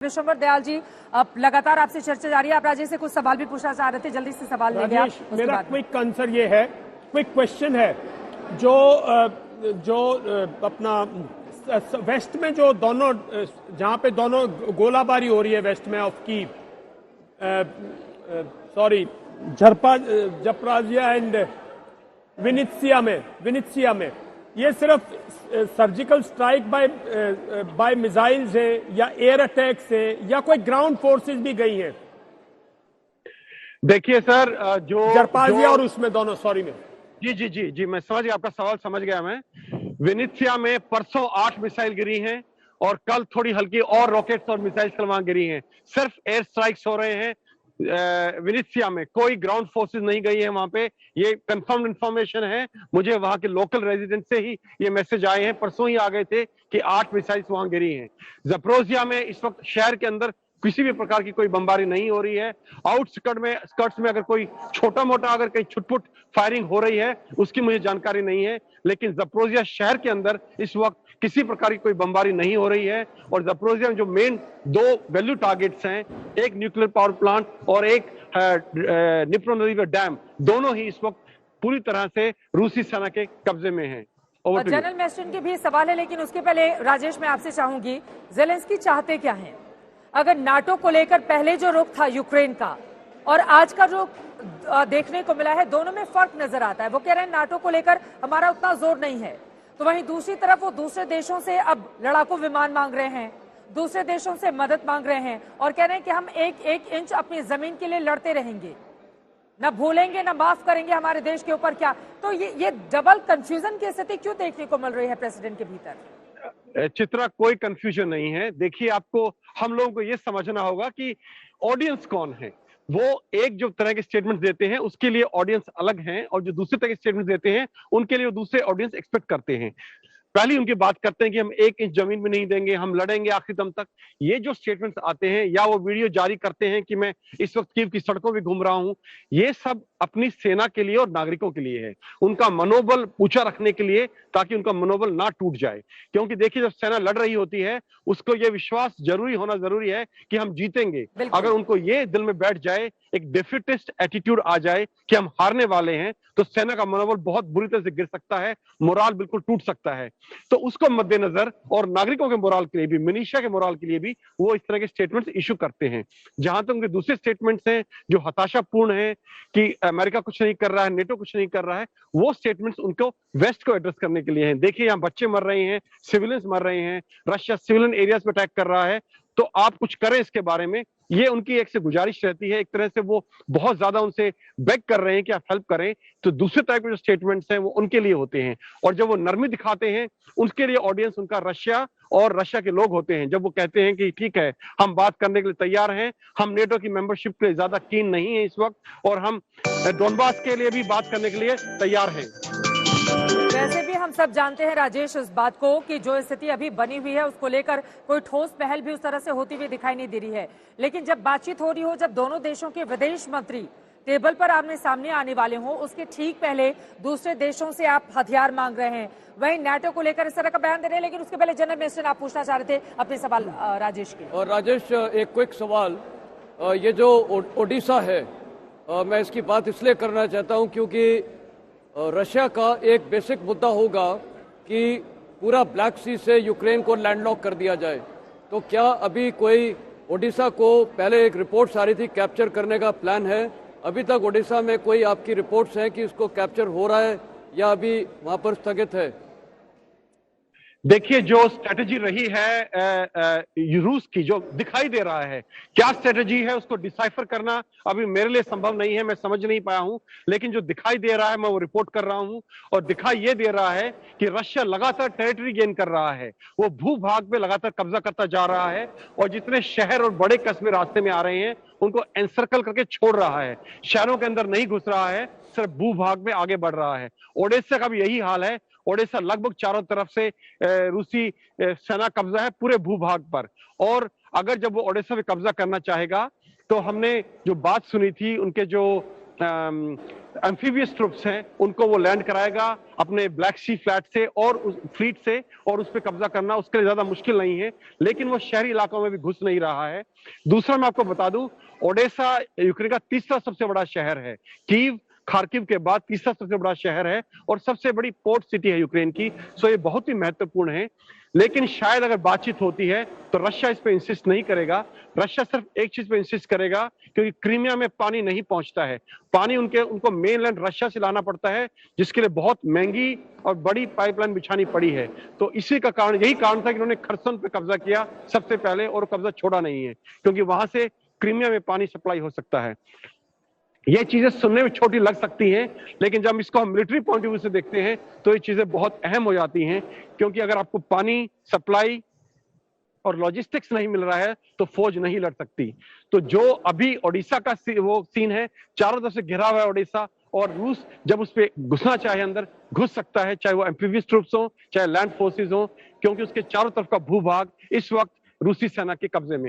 विश्वंभर दयाल जी, अब लगातार आपसे चर्चा जारी है। आप राजेश से कुछ सवाल भी पूछना चाह रहे थे, जल्दी से सवाल लेंगे आप। मेरा क्विक आंसर ये है, क्विक क्वेश्चन है, जो अपना वेस्ट में जो दोनों, जहां पे दोनों गोलाबारी हो रही है वेस्ट में ऑफ की, सॉरी, जपराजिया एंड विनित्सिया में ये सिर्फ सर्जिकल स्ट्राइक बाय मिसाइल्स है या एयर अटैक से, या कोई ग्राउंड फोर्सेस भी गई हैं? देखिए सर, जो जरपाजिया और उसमें दोनों, सॉरी में। जी मैं समझ गया, आपका सवाल समझ गया मैं। विनित्सिया में परसों 8 मिसाइल गिरी हैं और कल थोड़ी हल्की और रॉकेट्स और मिसाइल्स कल वहां गिरी हैं। सिर्फ एयर स्ट्राइक्स हो रहे हैं। विनित्सिया में कोई ग्राउंड फोर्सेस नहीं गई है वहां पे, ये कंफर्म्ड इंफॉर्मेशन है। मुझे वहां के लोकल रेजिडेंट से ही ये मैसेज आए हैं, परसों ही आ गए थे कि 8 मिसाइल्स वहां गिरी हैं। जपरोजिया में इस वक्त शहर के अंदर किसी भी प्रकार की कोई बमबारी नहीं हो रही है। स्कर्ट्स में अगर कोई छोटा मोटा अगर कहीं छुटपुट फायरिंग हो रही है उसकी मुझे जानकारी नहीं है, लेकिन जपरोजिया शहर के अंदर इस वक्त किसी प्रकार की कोई बमबारी नहीं हो रही है। और जपरोजिया में जो मेन 2 वैल्यू टारगेट्स हैं, एक न्यूक्लियर पावर प्लांट और एक निप्रो नदी का डैम, दोनों ही इस वक्त पूरी तरह से रूसी सेना के कब्जे में हैं। जनरल मैस्टन के भी सवाल है, लेकिन उसके पहले राजेश मैं आपसे चाहूंगी, जेलेंस्की चाहते क्या हैं? अगर नाटो को लेकर पहले जो रुख था यूक्रेन का और आज का रुख देखने को मिला है, दोनों में फर्क नजर आता है। वो कह रहे हैं नाटो को लेकर हमारा उतना जोर नहीं है, तो वहीं दूसरी तरफ वो दूसरे देशों से अब लड़ाकू विमान मांग रहे हैं, दूसरे देशों से मदद मांग रहे हैं और कह रहे हैं कि हम एक एक इंच अपनी जमीन के लिए लड़ते रहेंगे, न भूलेंगे न माफ करेंगे हमारे देश के ऊपर। क्या तो ये डबल कंफ्यूजन की स्थिति क्यों देखने को मिल रही है प्रेसिडेंट के भीतर? चित्रा, कोई कंफ्यूजन नहीं है। देखिए, आपको हम लोगों को यह समझना होगा कि ऑडियंस कौन है। वो एक जो तरह के स्टेटमेंट देते हैं उसके लिए ऑडियंस अलग हैं, और जो दूसरे तरह के स्टेटमेंट देते हैं उनके लिए दूसरे ऑडियंस एक्सपेक्ट करते हैं। पहली उनकी बात करते हैं कि हम 1 इंच जमीन में नहीं देंगे, हम लड़ेंगे आखिरी दम तक। ये जो स्टेटमेंट्स आते हैं या वो वीडियो जारी करते हैं कि मैं इस वक्त कीव की सड़कों पे घूम रहा हूं, ये सब अपनी सेना के लिए और नागरिकों के लिए है, उनका मनोबल ऊंचा रखने के लिए, ताकि उनका मनोबल ना टूट जाए। क्योंकि देखिए, जब सेना लड़ रही होती है उसको ये विश्वास जरूरी होना जरूरी है कि हम जीतेंगे। अगर उनको ये दिल में बैठ जाए, एक डिफिटिस्ट एटीट्यूड आ जाए कि हम हारने वाले हैं, तो सेना का मनोबल बहुत बुरी तरह से गिर सकता है, मोराल बिल्कुल टूट सकता है। तो उसको मद्देनजर और नागरिकों के मोराल के लिए भी, मिलिशिया के मोराल के लिए भी वो इस तरह के स्टेटमेंट्स इशू करते हैं। जहां तक उनके दूसरे स्टेटमेंट्स हैं जो हताशापूर्ण है कि अमेरिका कुछ नहीं कर रहा है, नेटो कुछ नहीं कर रहा है, वो स्टेटमेंट्स उनको वेस्ट को एड्रेस करने के लिए हैं। देखिए, यहाँ बच्चे मर रहे हैं, सिविलियंस मर रहे हैं, रशिया सिविलियन एरियाज पे अटैक कर रहा है, तो आप कुछ करें इसके बारे में। ये उनकी एक से गुजारिश रहती है, एक तरह से वो बहुत ज्यादा उनसे बेग कर रहे हैं कि आप हेल्प करें। तो दूसरे तरह के जो स्टेटमेंट्स हैं वो उनके लिए होते हैं, और जब वो नरमी दिखाते हैं उसके लिए ऑडियंस उनका रशिया और रशिया के लोग होते हैं। जब वो कहते हैं कि ठीक है, हम बात करने के लिए तैयार हैं, हम नेटो की मेंबरशिप के लिए ज्यादा कीन नहीं है इस वक्त, और हम डोनबास के लिए भी बात करने के लिए तैयार हैं। वैसे भी हम सब जानते हैं राजेश इस बात को कि जो स्थिति अभी बनी हुई है उसको लेकर कोई ठोस पहल भी उस तरह से होती हुई दिखाई नहीं दे रही है। लेकिन जब बातचीत हो रही हो, जब दोनों देशों के विदेश मंत्री टेबल पर आमने सामने आने वाले हो, उसके ठीक पहले दूसरे देशों से आप हथियार मांग रहे हैं, वहीं नाटो को लेकर इस तरह का बयान दे रहे हैं। लेकिन उसके पहले जनरल मिनिस्टर आप पूछना चाह रहे थे अपने सवाल राजेश के। और राजेश, एक क्विक सवाल, ये जो ओडिशा है, मैं इसकी बात इसलिए करना चाहता हूं क्योंकि रशिया का एक बेसिक मुद्दा होगा कि पूरा ब्लैक सी से यूक्रेन को लैंडलॉक कर दिया जाए। तो क्या अभी कोई ओडिशा को, पहले एक रिपोर्ट्स आ रही थी, कैप्चर करने का प्लान है? अभी तक ओडिशा में कोई आपकी रिपोर्ट्स हैं कि इसको कैप्चर हो रहा है या अभी वहां पर स्थगित है? देखिए, जो स्ट्रेटजी रही है रूस की, जो दिखाई दे रहा है, क्या स्ट्रेटजी है उसको डिसाइफर करना अभी मेरे लिए संभव नहीं है, मैं समझ नहीं पाया हूं। लेकिन जो दिखाई दे रहा है मैं वो रिपोर्ट कर रहा हूं, और दिखाई ये दे रहा है कि रशिया लगातार टेरिटरी गेन कर रहा है, वो भूभाग पे लगातार कब्जा करता जा रहा है, और जितने शहर और बड़े कस्बे रास्ते में आ रहे हैं उनको एनसर्कल करके छोड़ रहा है। शहरों के अंदर नहीं घुस रहा है, सिर्फ भूभाग में आगे बढ़ रहा है। ओडेसा का भी यही हाल है। ओडिशा लगभग चारों तरफ से रूसी सेना कब्जा है पूरे भूभाग पर, और अगर जब वो ओडिशा पे कब्जा करना चाहेगा तो हमने जो बात सुनी थी उनके जो एम्फीबियस ट्रुप्स हैं उनको वो लैंड कराएगा अपने ब्लैक सी फ्लैट से और उस फ्लीट से, और उस पर कब्जा करना उसके लिए ज्यादा मुश्किल नहीं है, लेकिन वो शहरी इलाकों में भी घुस नहीं रहा है। दूसरा मैं आपको बता दूं, ओडेसा यूक्रेन का तीसरा सबसे बड़ा शहर है। कीव खार्किव के बाद तीसरा सबसे बड़ा शहर है और सबसे बड़ी पोर्ट सिटी है यूक्रेन की। सो ये बहुत ही महत्वपूर्ण है। लेकिन शायद अगर बातचीत होती है तो रशिया इस पे इंसिस्ट नहीं करेगा। रशिया सिर्फ एक चीज पे इंसिस्ट करेगा, क्योंकि क्रीमिया में पानी नहीं पहुंचता है। पानी उनको मेनलैंड रशिया से लाना पड़ता है, जिसके लिए बहुत महंगी और बड़ी पाइपलाइन बिछानी पड़ी है। तो इसी का कारण, यही कारण था कि उन्होंने खरसन पे कब्जा किया सबसे पहले और कब्जा छोड़ा नहीं है, क्योंकि वहां से क्रीमिया में पानी सप्लाई हो सकता है। ये चीजें सुनने में छोटी लग सकती हैं, लेकिन जब इसको हम मिलिट्री पॉइंट ऑफ व्यू से देखते हैं तो ये चीजें बहुत अहम हो जाती हैं, क्योंकि अगर आपको पानी सप्लाई और लॉजिस्टिक्स नहीं मिल रहा है तो फौज नहीं लड़ सकती। तो जो अभी ओडिशा का वो सीन है, चारों तरफ से घिरा हुआ है ओडिशा, और रूस जब उस पर घुसना चाहे अंदर घुस सकता है, चाहे वो एम्फीबियस ट्रूप्स हो चाहे लैंड फोर्सेस हो, क्योंकि उसके चारों तरफ का भूभाग इस वक्त रूसी सेना के कब्जे में।